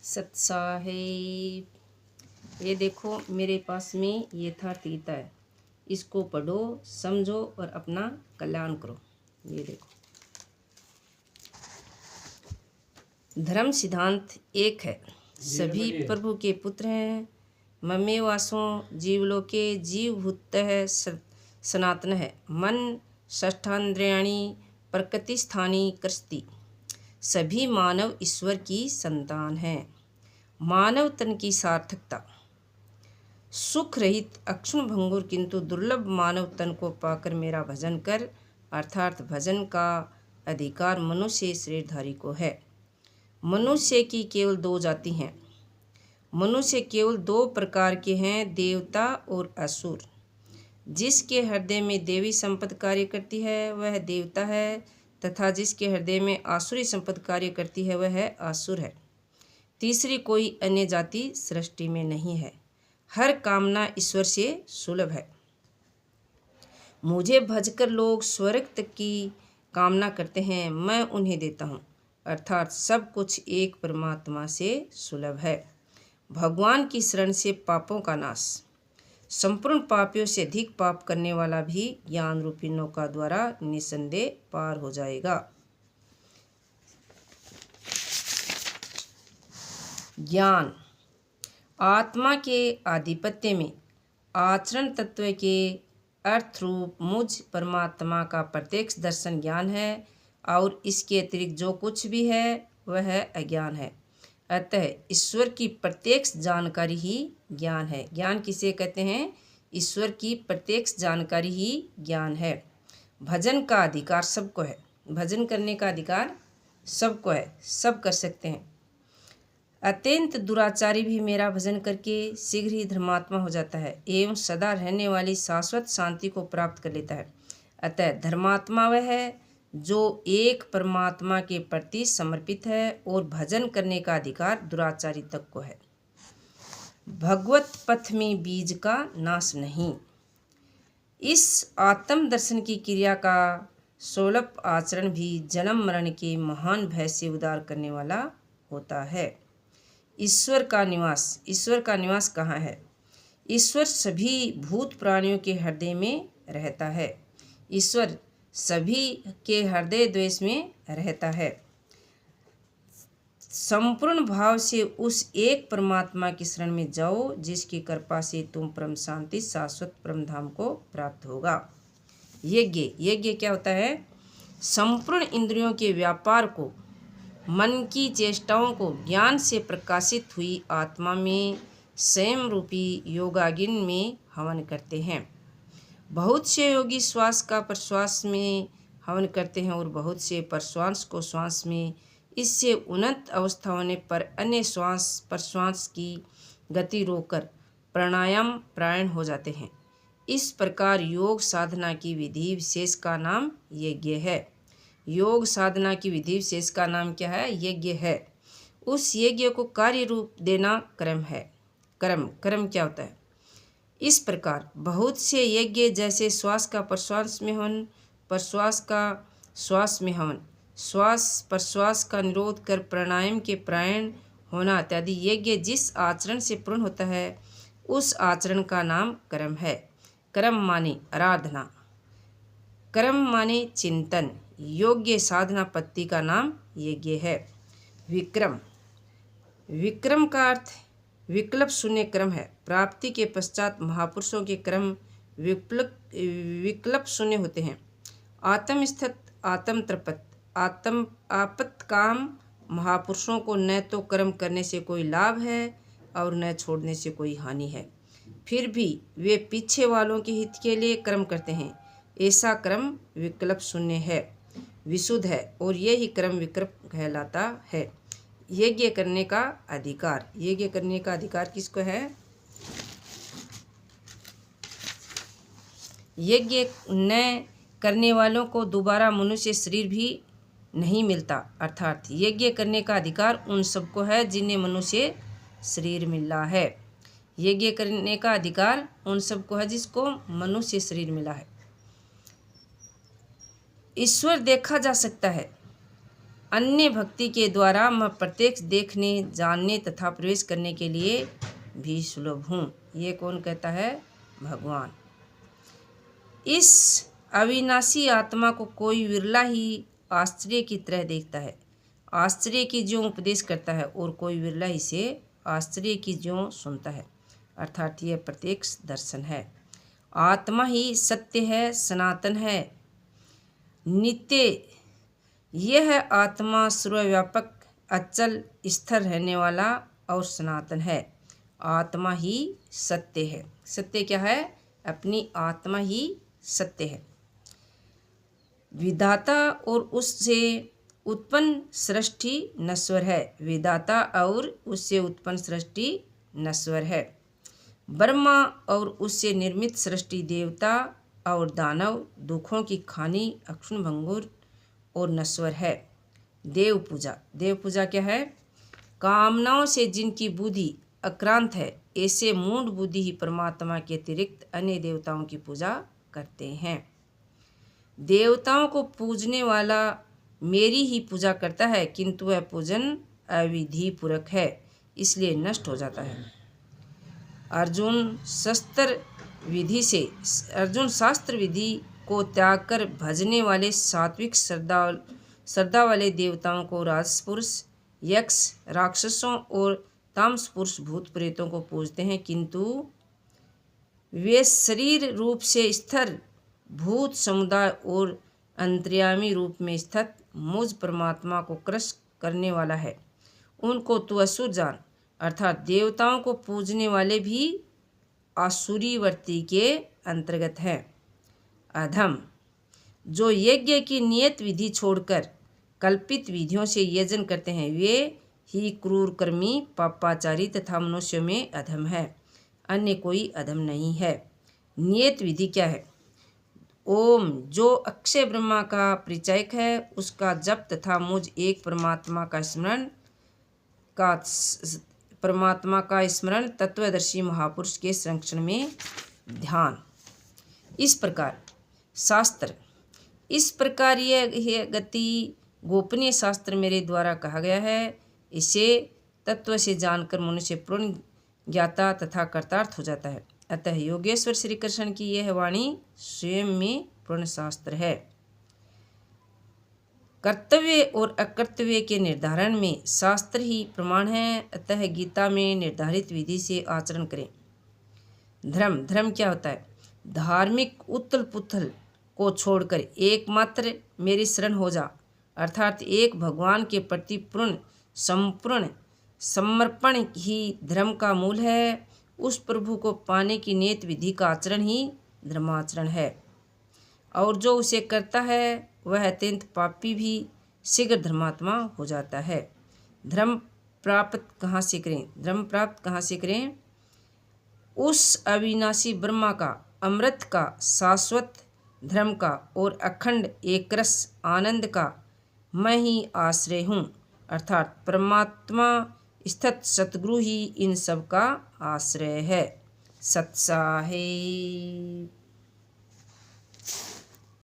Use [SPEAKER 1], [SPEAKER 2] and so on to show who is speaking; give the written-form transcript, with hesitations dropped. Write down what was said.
[SPEAKER 1] सत साहेब, ये देखो मेरे पास में ये था तीता है, इसको पढ़ो, समझो और अपना कल्याण करो। ये देखो, धर्म सिद्धांत एक है, सभी प्रभु के पुत्र हैं। ममे वासों जीवलोके जीवभूत है सनातन है। मन षष्ठांद्रियाणी प्रकृति स्थानी कृष्टि। सभी मानव ईश्वर की संतान हैं। मानव तन की सार्थकता, सुख रहित अक्षुण भंगुर किंतु दुर्लभ मानव तन को पाकर मेरा भजन कर, अर्थात भजन का अधिकार मनुष्य शरीरधारी को है। मनुष्य की केवल दो जाति हैं। मनुष्य केवल दो प्रकार के हैं, देवता और असुर। जिसके हृदय में देवी संपत्ति कार्य करती है वह देवता है, तथा जिसके हृदय में आसुरी संपत्ति कार्य करती है वह असुर है। तीसरी कोई अन्य जाति सृष्टि में नहीं है। हर कामना ईश्वर से सुलभ है। मुझे भजकर लोग स्वर्ग तक की कामना करते हैं, मैं उन्हें देता हूँ। अर्थात सब कुछ एक परमात्मा से सुलभ है। भगवान की शरण से पापों का नाश। संपूर्ण पापियों से अधिक पाप करने वाला भी ज्ञान रूपी नौका द्वारा निसंदेह पार हो जाएगा। ज्ञान, आत्मा के आधिपत्य में आचरण तत्व के अर्थ रूप मुझ परमात्मा का प्रत्यक्ष दर्शन ज्ञान है, और इसके अतिरिक्त जो कुछ भी है वह अज्ञान है। अतः ईश्वर की प्रत्यक्ष जानकारी ही ज्ञान है। ज्ञान किसे कहते हैं? ईश्वर की प्रत्यक्ष जानकारी ही ज्ञान है। भजन का अधिकार सबको है। भजन करने का अधिकार सबको है, सब कर सकते हैं। अत्यंत दुराचारी भी मेरा भजन करके शीघ्र ही धर्मात्मा हो जाता है एवं सदा रहने वाली शाश्वत शांति को प्राप्त कर लेता है। अतः धर्मात्मा वह है जो एक परमात्मा के प्रति समर्पित है, और भजन करने का अधिकार दुराचारी तक को है। भगवत पथ में बीज का नाश नहीं। इस आत्म दर्शन की क्रिया का सोलभ आचरण भी जन्म मरण के महान भय से उद्धार करने वाला होता है। ईश्वर का निवास, ईश्वर का निवास कहाँ है? ईश्वर सभी भूत प्राणियों के हृदय में रहता है। ईश्वर सभी के हृदय द्वेष में रहता है। संपूर्ण भाव से उस एक परमात्मा की शरण में जाओ, जिसकी कृपा से तुम परम शांति शाश्वत परम धाम को प्राप्त होगा। यज्ञ, यज्ञ क्या होता है? संपूर्ण इंद्रियों के व्यापार को, मन की चेष्टाओं को ज्ञान से प्रकाशित हुई आत्मा में स्वयं रूपी योगाग्नि में हवन करते हैं। बहुत से योगी श्वास का प्रश्वास में हवन करते हैं और बहुत से प्रश्वास को श्वास में। इससे उन्नत अवस्था होने पर अन्य श्वास प्रश्वास की गति रोककर प्राणायाम प्राण हो जाते हैं। इस प्रकार योग साधना की विधि विशेष का नाम यज्ञ है। योग साधना की विधि विशेष का नाम क्या है? यज्ञ है। उस यज्ञ को कार्य रूप देना कर्म है। कर्म, कर्म क्या होता है? इस प्रकार बहुत से यज्ञ जैसे श्वास का प्रश्वास में हवन, प्रश्वास का श्वास में हवन, श्वास प्रश्वास का निरोध कर प्राणायाम के प्राण होना इत्यादि यज्ञ जिस आचरण से पूर्ण होता है उस आचरण का नाम कर्म है। कर्म माने आराधना, कर्म माने चिंतन। योग्य साधना पद्धति का नाम यज्ञ है। विक्रम, विक्रम का अर्थ विकल्प शून्य क्रम है। प्राप्ति के पश्चात महापुरुषों के क्रम विकल्प शून्य होते हैं। आत्मस्थित, आत्म तृप्त, आत्म आपत्काम महापुरुषों को न तो कर्म करने से कोई लाभ है और न छोड़ने से कोई हानि है, फिर भी वे पीछे वालों के हित के लिए कर्म करते हैं। ऐसा कर्म विकल्प शून्य है, विशुद्ध है, और यही कर्म विकल्प कहलाता है। यज्ञ करने का अधिकार, यज्ञ करने का अधिकार किसको है? यज्ञ न करने वालों को दोबारा मनुष्य शरीर भी नहीं मिलता। अर्थात यज्ञ करने का अधिकार उन सबको है जिन्हें मनुष्य शरीर मिला है। यज्ञ करने का अधिकार उन सबको है जिसको मनुष्य शरीर मिला है। ईश्वर देखा जा सकता है अन्य भक्ति के द्वारा मैं प्रत्यक्ष देखने, जानने तथा प्रवेश करने के लिए भी सुलभ हूँ। ये कौन कहता है? भगवान। इस अविनाशी आत्मा को कोई विरला ही आश्चर्य की तरह देखता है। आश्चर्य की ज्यों उपदेश करता है और कोई विरला ही से आश्चर्य की ज्यों सुनता है, अर्थात यह प्रत्यक्ष दर्शन है। आत्मा ही सत्य है, सनातन है, नित्य। यह आत्मा सर्वव्यापक, अचल, स्थिर रहने वाला और सनातन है। आत्मा ही सत्य है। सत्य क्या है? अपनी आत्मा ही सत्य है। विधाता और उससे उत्पन्न सृष्टि नश्वर है। विधाता और उससे उत्पन्न सृष्टि नश्वर है। ब्रह्मा और उससे निर्मित सृष्टि देवता और दानव दुखों की खानी, अक्षुण, भंगुर और नश्वर है। देव पूजा। देव पूजा क्या है? कामनाओं से जिनकी बुद्धि अक्रांत है, ऐसे मूढ़ बुद्धि ही परमात्मा के अतिरिक्त अन्य देवताओं की पूजा करते हैं। देवताओं को पूजने वाला मेरी ही पूजा करता है, किंतु वह पूजन अविधिपूर्वक है, इसलिए नष्ट हो जाता है। अर्जुन शास्त्र विधि को त्याग कर भजने वाले सात्विक श्रद्धा वाले देवताओं को राजस पुरुष, यक्ष, राक्षसों और तामस पुरुष, भूत प्रेतों को पूजते हैं, किंतु वे शरीर रूप से स्थिर भूत समुदाय और अंतर्यामी रूप में स्थित मुझ परमात्मा को क्रश करने वाला है, उनको तू असुर जान। अर्थात देवताओं को पूजने वाले भी आसुरी वृत्ति के अंतर्गत हैं। अधम, जो यज्ञ की नियत विधि छोड़कर कल्पित विधियों से यजन करते हैं, वे ही क्रूर कर्मी, पापाचारी तथा मनुष्यों में अधम है। अन्य कोई अधम नहीं है। नियत विधि क्या है? ओम, जो अक्षय ब्रह्मा का परिचायक है, उसका जप तथा मुझ एक परमात्मा का स्मरण तत्वदर्शी महापुरुष के संरक्षण में ध्यान। इस प्रकार शास्त्र, इस प्रकार यह गति गोपनीय शास्त्र मेरे द्वारा कहा गया है। इसे तत्व से जानकर मनुष्य पूर्ण ज्ञाता तथा कर्तार्थ हो जाता है। अतः योगेश्वर श्री कृष्ण की यह वाणी स्वयं में पूर्ण शास्त्र है। कर्तव्य और अकर्तव्य के निर्धारण में शास्त्र ही प्रमाण है। अतः गीता में निर्धारित विधि से आचरण करें। धर्म क्या होता है? धार्मिक उथल पुथल को छोड़कर एकमात्र मेरी शरण हो जा, अर्थात एक भगवान के प्रति पूर्ण संपूर्ण समर्पण ही धर्म का मूल है। उस प्रभु को पाने की नियत विधि का आचरण ही धर्माचरण है, और जो उसे करता है वह अत्यंत पापी भी शीघ्र धर्मात्मा हो जाता है। धर्म प्राप्त कहाँ से करें? उस अविनाशी ब्रह्मा का, अमृत का, शाश्वत धर्म का और अखंड एकरस आनंद का मैं ही आश्रय हूँ, अर्थात परमात्मा स्थित सतगुरु ही इन सब का आश्रय है। सत्साहे।